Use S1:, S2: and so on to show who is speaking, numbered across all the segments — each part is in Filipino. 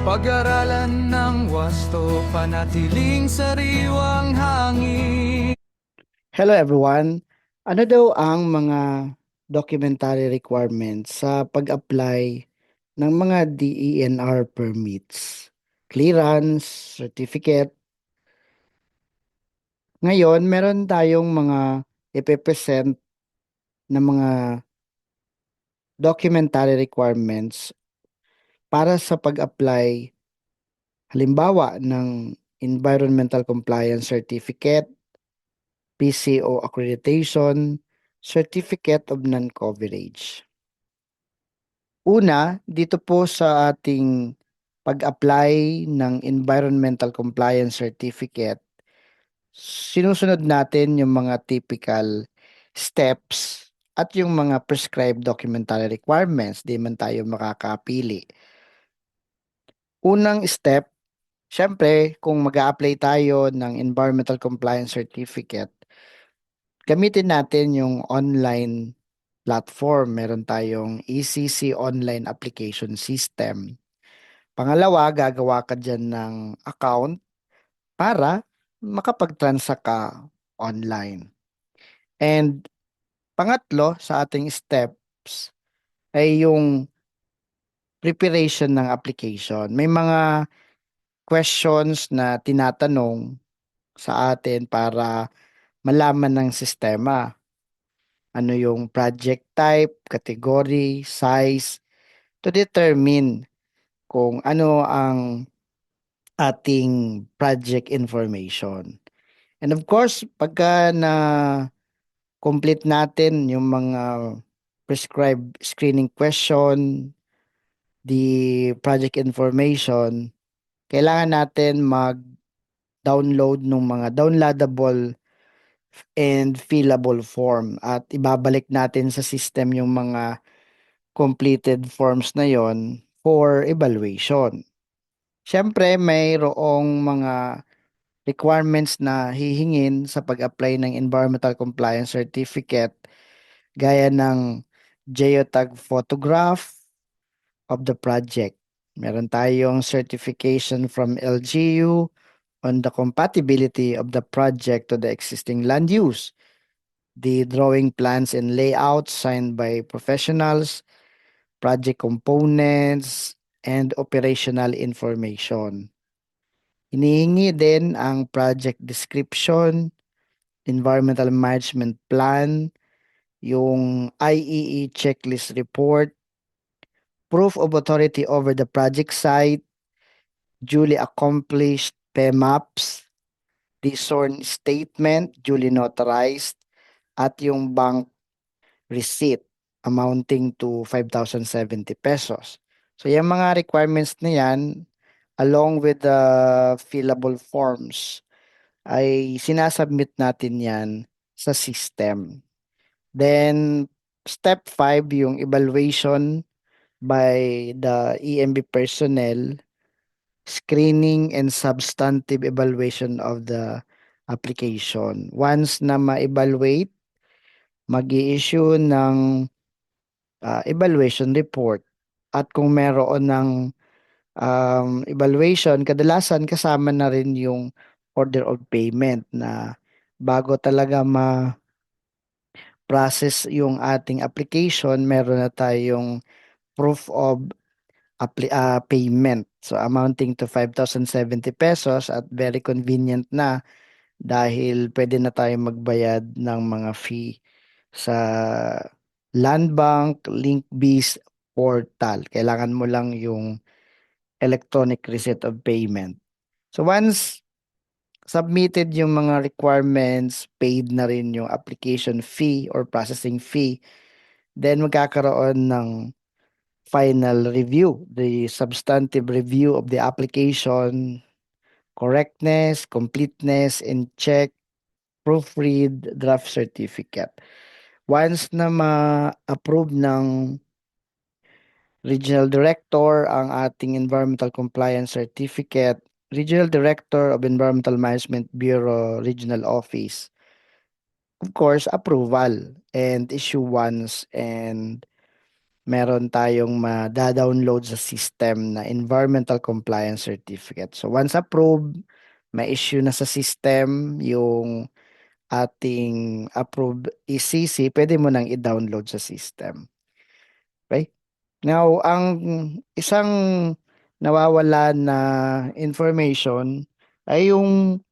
S1: Pag-aralan ng wasto, panatiling sariwang hangin.
S2: Hello everyone. Ano daw ang mga documentary requirements sa pag-apply ng mga DENR permits, clearance, certificate? Ngayon, meron tayong mga ipepresent na mga documentary requirements para sa pag-apply halimbawa ng Environmental Compliance Certificate, PCO Accreditation, Certificate of Non-Coverage. Una, dito po sa ating pag-apply ng Environmental Compliance Certificate, sinusunod natin yung mga typical steps at yung mga prescribed documentary requirements. Di man tayo makakapili. Unang step, syempre, kung mag-a-apply tayo ng Environmental Compliance Certificate, gamitin natin yung online platform. Meron tayong ECC Online Application System. Pangalawa, gagawa ka dyan ng account para makapag-transact ka online. And pangatlo sa ating steps ay yung preparation ng application. May mga questions na tinatanong sa atin para malaman ng sistema. Ano yung project type, category, size, to determine kung ano ang ating project information. And of course, pagka na complete natin yung mga prescribed screening question, the project information, kailangan natin mag-download ng mga downloadable and fillable form at ibabalik natin sa system yung mga completed forms na yon for evaluation. Siyempre, mayroong mga requirements na hihingin sa pag-apply ng Environmental Compliance Certificate gaya ng geotag photograph of the project. Meron tayong certification from LGU on the compatibility of the project to the existing land use, the drawing plans and layouts signed by professionals, project components, and operational information. Hinihingi din ang project description, environmental management plan, yung IEE checklist report, proof of authority over the project site, duly accomplished PMAPs, the sworn statement, duly notarized, at yung bank receipt amounting to 5,070 pesos. So yung mga requirements na yan, along with the fillable forms, ay sinasubmit natin yan sa system. Then, step 5, yung evaluation by the EMB personnel, screening and substantive evaluation of the application. Once na ma-evaluate, mag-i-issue ng evaluation report. At kung meron ng evaluation, kadalasan kasama na rin yung order of payment na bago talaga ma-process yung ating application, meron na tayong proof of payment. So amounting to 5,070 pesos at very convenient na dahil pwede na tayong magbayad ng mga fee sa Land Bank, Linkbase portal. Kailangan mo lang yung electronic receipt of payment. So once submitted yung mga requirements, paid na rin yung application fee or processing fee, then magkakaroon ng final review, the substantive review of the application, correctness, completeness, and check, proofread, draft certificate. Once na ma-approve ng Regional Director ang ating Environmental Compliance Certificate, Regional Director of Environmental Management Bureau Regional Office, of course, approval and issuance and meron tayong ma-download sa system na Environmental Compliance Certificate. So once approved, may issue na sa system yung ating approved ECC, pwede mo nang i-download sa system. Okay? Now, ang isang nawawala na information ay yung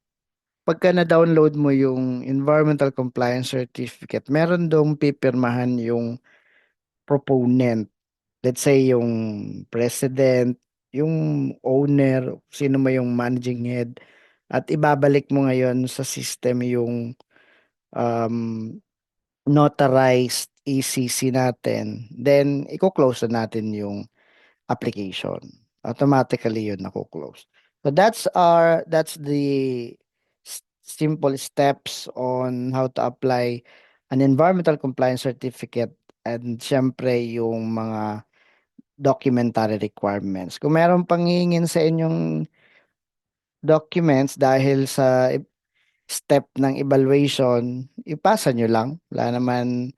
S2: pagka na-download mo yung Environmental Compliance Certificate, meron dong pipirmahan yung proponent. Let's say yung president, yung owner, sino mo yung managing head, at ibabalik mo ngayon sa system yung um, notarized ECC natin, then i-close na natin yung application. Automatically yun nako-close. So that's the simple steps on how to apply an environmental compliance certificate, and syempre yung mga documentary requirements. Kung meron pang hihingin sa inyong documents dahil sa step ng evaluation, ipasa nyo lang. Wala naman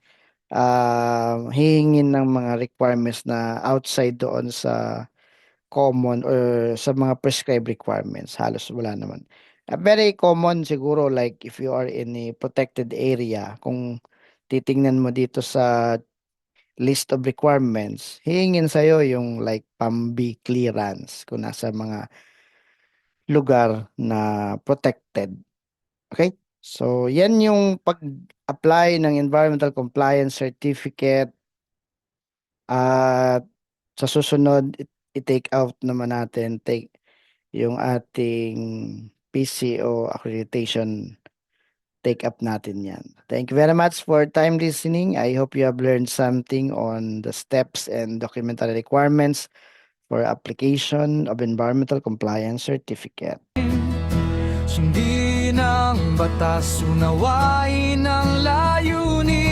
S2: hihingin ng mga requirements na outside doon sa common or sa mga prescribed requirements. Halos wala naman. Very common siguro, like if you are in a protected area, kung titingnan mo dito sa list of requirements, hihingin sa'yo yung like PAMB clearance kung nasa mga lugar na protected. Okay? So, yan yung pag-apply ng Environmental Compliance Certificate. At sa susunod, i-take out naman natin yung ating PCO accreditation. Take up natin yan. Thank you very much for time listening. I hope you have learned something on the steps and documentary requirements for application of Environmental Compliance Certificate.
S1: Sundin ang batas, unawain ang layunin.